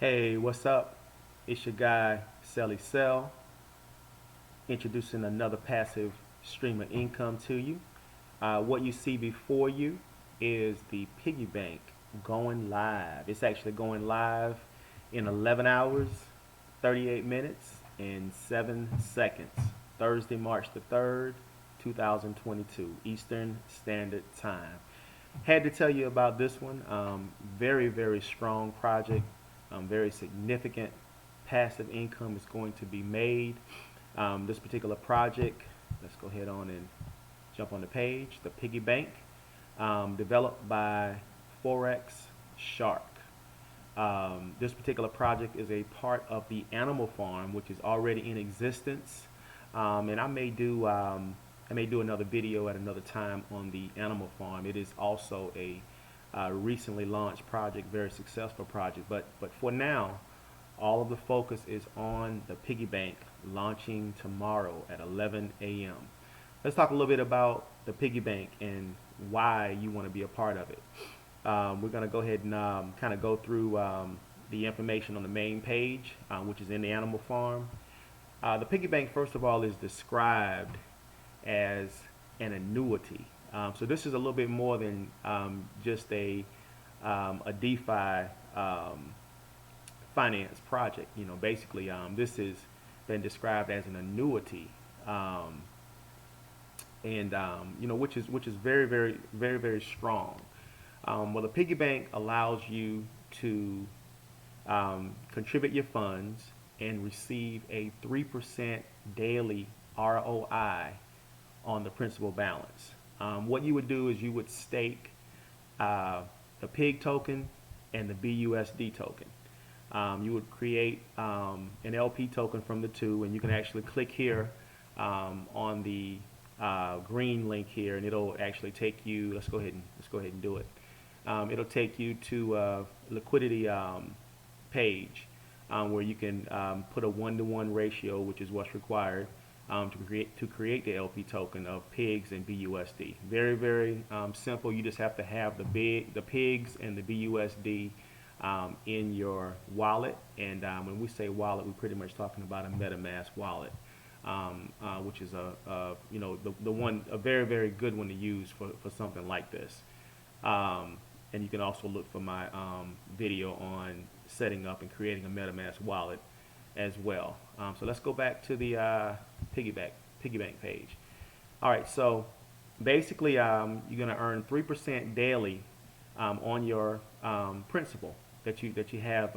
Hey, what's up? It's your guy, Selly Sell, introducing another passive stream of income to you. What you see before you is the Piggy Bank going live. It's actually going live in 11 hours, 38 minutes, and 7 seconds. Thursday, March the 3rd, 2022, Eastern Standard Time. Had to tell you about this one. Very, very strong project. Very significant passive income is going to be made. This particular project, let's go ahead on and jump on the page. The Piggy Bank, developed by Forex Shark. This particular project is a part of the animal farm, which is already in existence. And I may do another video at another time on the animal farm. It is also a recently launched project, very successful project. But for now, all of the focus is on the Piggy Bank launching tomorrow at 11 a.m. Let's talk a little bit about the Piggy Bank and why you want to be a part of it. We're going to go ahead and kind of go through the information on the main page, which is in the animal farm. The Piggy Bank, first of all, is described as an annuity. So this is a little bit more than just a DeFi finance project. Basically, this has been described as an annuity, and which is very, very, very, very strong. Well, the piggy bank allows you to contribute your funds and receive a 3% daily ROI on the principal balance. What you would do is you would stake the pig token and the BUSD token. You would create an LP token from the two, and you can actually click here on the green link here, and it'll actually take you. Let's go ahead and do it. It'll take you to a liquidity page where you can put a 1-to-1 ratio, which is what's required to create the LP token of pigs and BUSD. Very, very simple. You just have to have the pigs and the BUSD in your wallet. And when we say wallet, we're pretty much talking about a MetaMask wallet, which is a very, very good one to use for something like this. And you can also look for my video on setting up and creating a MetaMask wallet as well. So let's go back to the Piggy Bank page. All right, so basically you're going to earn 3% daily on your principal that you have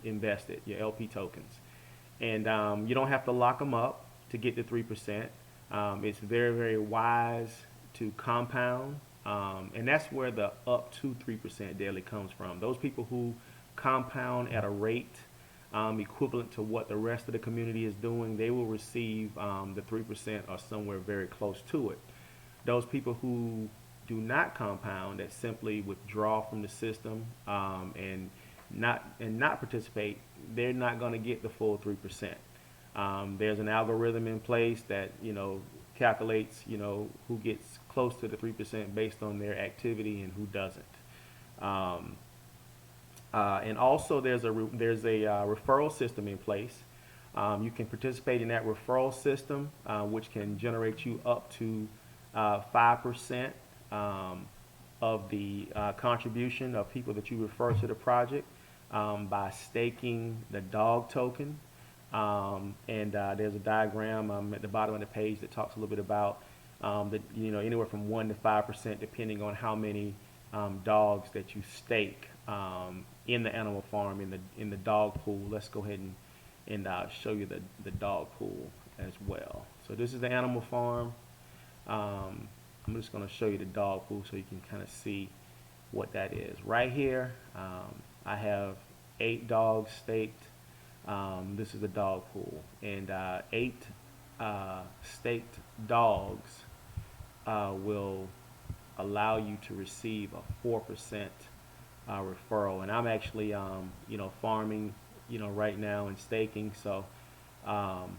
invested, your LP tokens, and you don't have to lock them up to get the 3%. It's very, very wise to compound, and that's where the up to 3% daily comes from. Those people who compound at a rate equivalent to what the rest of the community is doing, they will receive the 3% or somewhere very close to it. Those people who do not compound, that simply withdraw from the system and not participate, they're not going to get the full 3%. There's an algorithm in place that calculates who gets close to the 3% based on their activity and who doesn't. And also there's a referral system in place. You can participate in that referral system, which can generate you up to 5% of the contribution of people that you refer to the project by staking the dog token. And there's a diagram at the bottom of the page that talks a little bit about anywhere from 1 to 5% depending on how many dogs that you stake in the animal farm, in the dog pool. Let's go ahead and show you the dog pool as well. So this is the animal farm. I'm just going to show you the dog pool so you can kind of see what that is. Right here, I have 8 dogs staked. This is the dog pool, and 8 staked dogs will allow you to receive a 4% referral. And I'm actually farming right now and staking, so I'm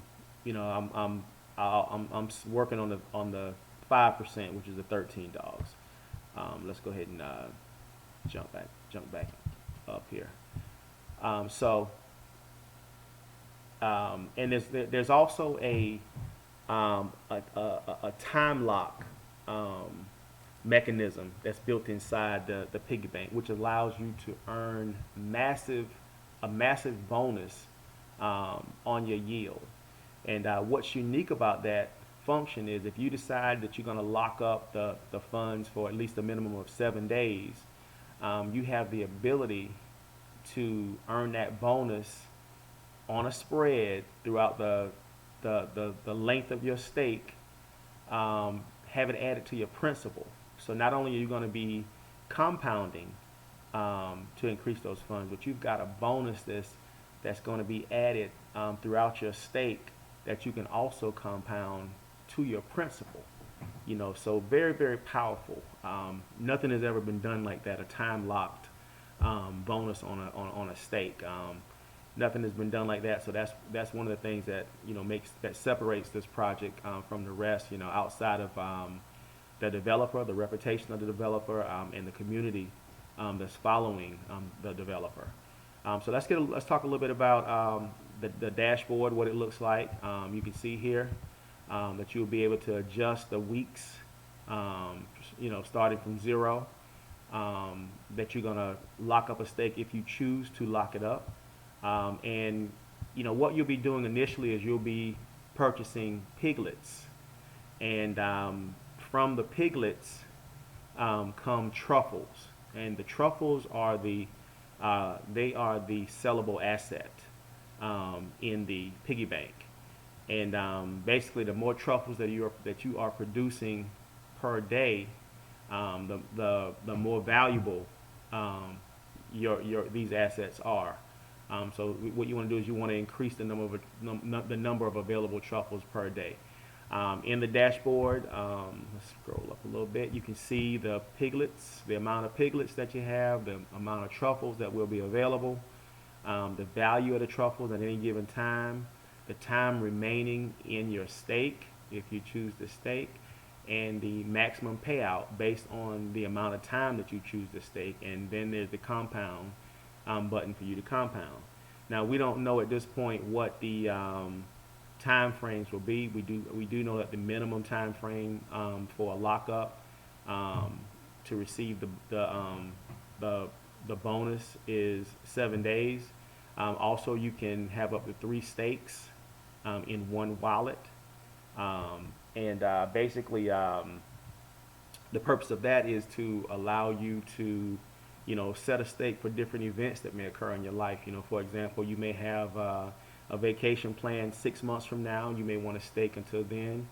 working on the 5%, which is the 13 dogs. Let's go ahead and jump back up here. So and there's also a time lock um, mechanism that's built inside the piggy bank, which allows you to earn a massive bonus on your yield. And what's unique about that function is if you decide that you're going to lock up the funds for at least a minimum of 7 days, you have the ability to earn that bonus on a spread throughout the length of your stake, have it added to your principal. So not only are you going to be compounding to increase those funds, but you've got a bonus that's going to be added throughout your stake that you can also compound to your principal. So very, very powerful. Nothing has ever been done like that, a time locked bonus on a stake. Nothing has been done like that, so that's one of the things that that separates this project from the rest. Outside of the developer, the reputation of the developer, and the community that's following the developer. So let's talk a little bit about the dashboard, what it looks like. You can see here that you'll be able to adjust the weeks, starting from 0. That you're gonna lock up a stake if you choose to lock it up. And what you'll be doing initially is you'll be purchasing piglets, and from the piglets come truffles, and the truffles are they are the sellable asset in the piggy bank. And basically, the more truffles that you are producing per day, the more valuable your these assets are. So what you want to do is you want to increase the number of available truffles per day. In the dashboard, let's scroll up a little bit. You can see the piglets, the amount of piglets that you have, the amount of truffles that will be available, the value of the truffles at any given time, the time remaining in your stake if you choose to stake, and the maximum payout based on the amount of time that you choose to stake. And then there's the compound button for you to compound. Now we don't know at this point what the time frames will be. We do know that the minimum time frame for a lockup to receive the bonus is 7 days. Also, you can have up to 3 stakes in one wallet, and basically the purpose of that is to allow you to set a stake for different events that may occur in your life. For example, you may have a vacation plan 6 months from now. You may want to stake until then.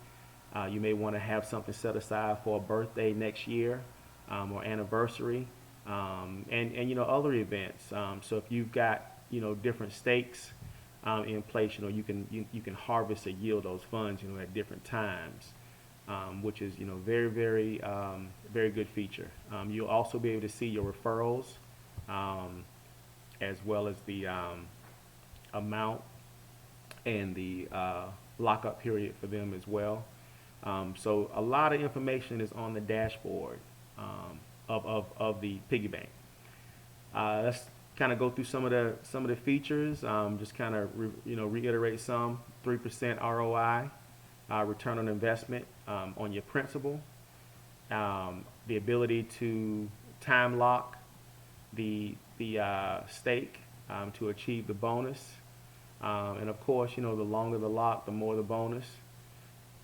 You may want to have something set aside for a birthday next year or anniversary, and other events. So if you've got different stakes in place, you can harvest or yield those funds at different times. Which is very, very very good feature. You'll also be able to see your referrals as well as the amount and the lockup period for them as well. So a lot of information is on the dashboard of the piggy bank. Let's kind of go through some of the features. Just kind of reiterate some. 3% ROI. Return on investment on your principal, the ability to time lock the stake to achieve the bonus, and of course, the longer the lock, the more the bonus,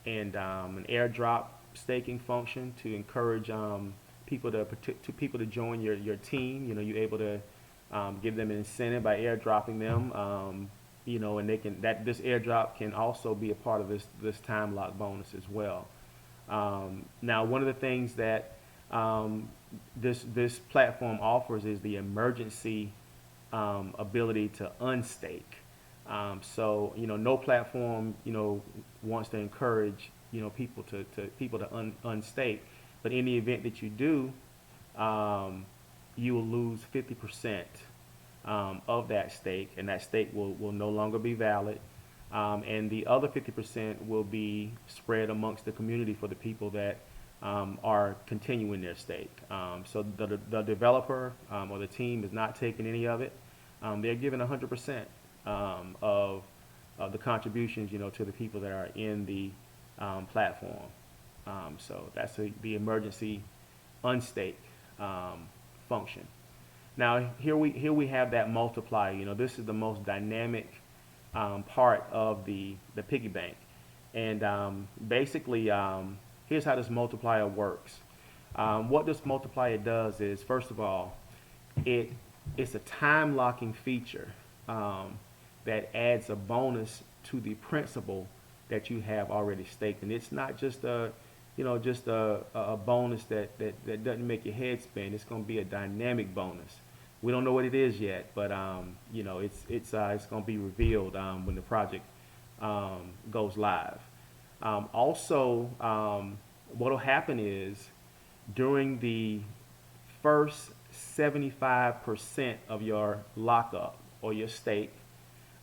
and an airdrop staking function to encourage people to join your team. You're able to give them an incentive by airdropping them. And this airdrop can also be a part of this time lock bonus as well. Now, one of the things that this platform offers is the emergency ability to unstake. So no platform wants to encourage people to unstake, but in the event that you do, you will lose 50%. Of that stake, and that stake will no longer be valid, and the other 50% will be spread amongst the community for the people that are continuing their stake. So the developer or the team is not taking any of it. they're giving 100% of the contributions, to the people that are in the platform. So that's the emergency unstake function. Now here we have that multiplier. This is the most dynamic part of the piggy bank, and basically here's how this multiplier works. What this multiplier does is, first of all, it's a time locking feature that adds a bonus to the principal that you have already staked, and it's not just a bonus that doesn't make your head spin. It's going to be a dynamic bonus. We don't know what it is yet, but it's going to be revealed when the project goes live. Also, what will happen is during the first 75% of your lockup or your stake,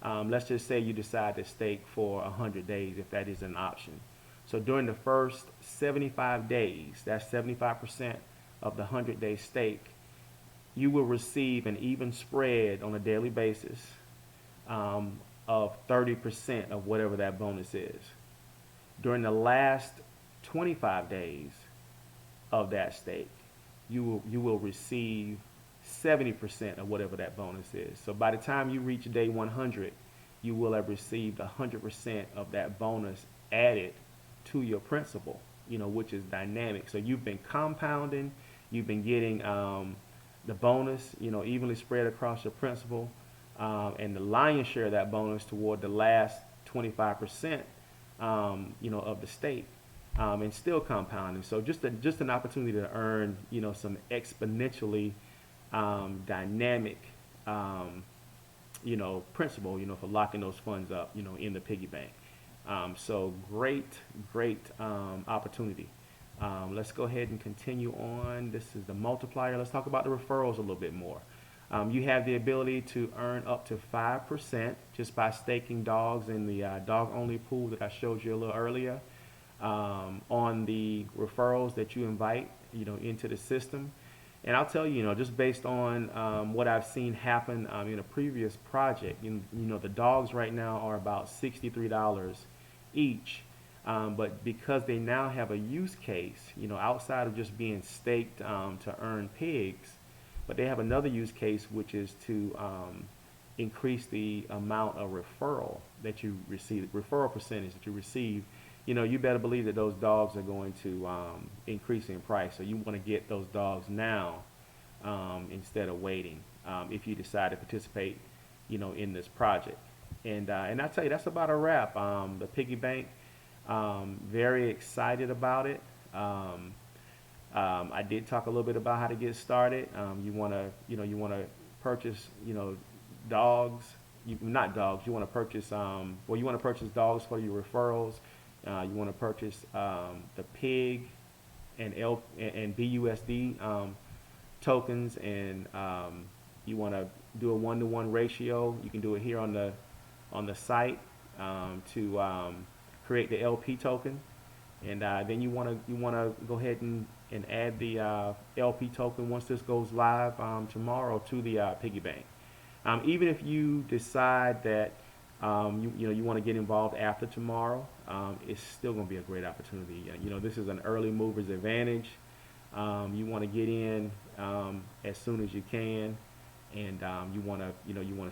let's just say you decide to stake for 100 days, if that is an option. So during the first 75 days, that's 75% of the 100-day stake, you will receive an even spread on a daily basis of 30% of whatever that bonus is. During the last 25 days of that stake, you will receive 70% of whatever that bonus is. So by the time you reach day 100, you will have received 100% of that bonus added to your principal, which is dynamic. So you've been compounding, you've been getting the bonus, evenly spread across your principal, and the lion's share of that bonus toward the last 25%, of the stake, and still compounding. So just an opportunity to earn, some exponentially dynamic, principal, for locking those funds up, in the piggy bank. So great opportunity. Let's go ahead and continue on. This is the multiplier. Let's talk about the referrals a little bit more. You have the ability to earn up to 5% just by staking dogs in the dog-only pool that I showed you a little earlier, on the referrals that you invite, into the system. And I'll tell you, just based on what I've seen happen in a previous project, the dogs right now are about $63 each. But because they now have a use case, outside of just being staked to earn pigs, but they have another use case, which is to increase the amount of referral that you receive, referral percentage that you receive. You better believe that those dogs are going to increase in price. So you want to get those dogs now instead of waiting, if you decide to participate, in this project. And I tell you, that's about a wrap. The piggy bank. Very excited about it. I did talk a little bit about how to get started. You want to purchase, dogs. Not dogs. You want to purchase, you want to purchase dogs for your referrals. You want to purchase the pig and BUSD tokens, and you want to do a 1-to-1 ratio. You can do it here on the site to create the LP token, and then you want to go ahead and add the LP token once this goes live tomorrow to the piggy bank. Even if you decide that you want to get involved after tomorrow, it's still going to be a great opportunity. This is an early mover's advantage. You want to get in as soon as you can, and you want to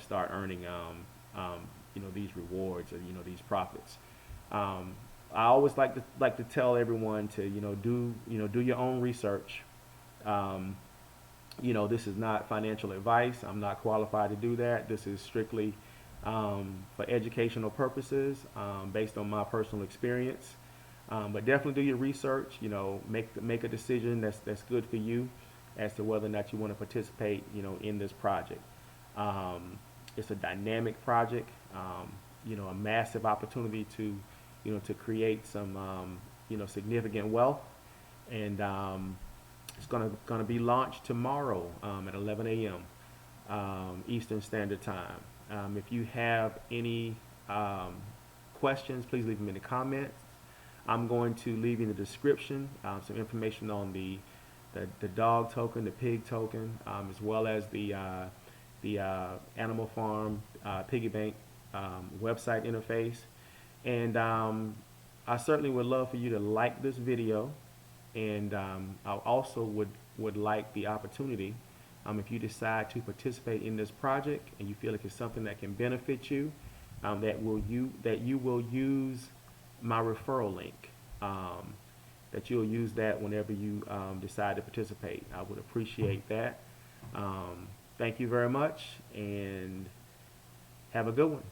start earning these rewards, or these profits. I always like to tell everyone to do your own research. This is not financial advice. I'm not qualified to do that. This is strictly for educational purposes, based on my personal experience. But definitely do your research. Make a decision that's good for you as to whether or not you want to participate in this project. It's a dynamic project. A massive opportunity to create some significant wealth, and it's gonna be launched tomorrow at 11 a.m. Eastern Standard Time. If you have any questions, please leave them in the comments. I'm going to leave in the description some information on the dog token, the pig token, as well as the the Animal Farm Piggy Bank website interface. And I certainly would love for you to like this video, and I also would like the opportunity, if you decide to participate in this project and you feel like it's something that can benefit you, that you will use my referral link. That you'll use that whenever you decide to participate. I would appreciate that. Thank you very much, and have a good one.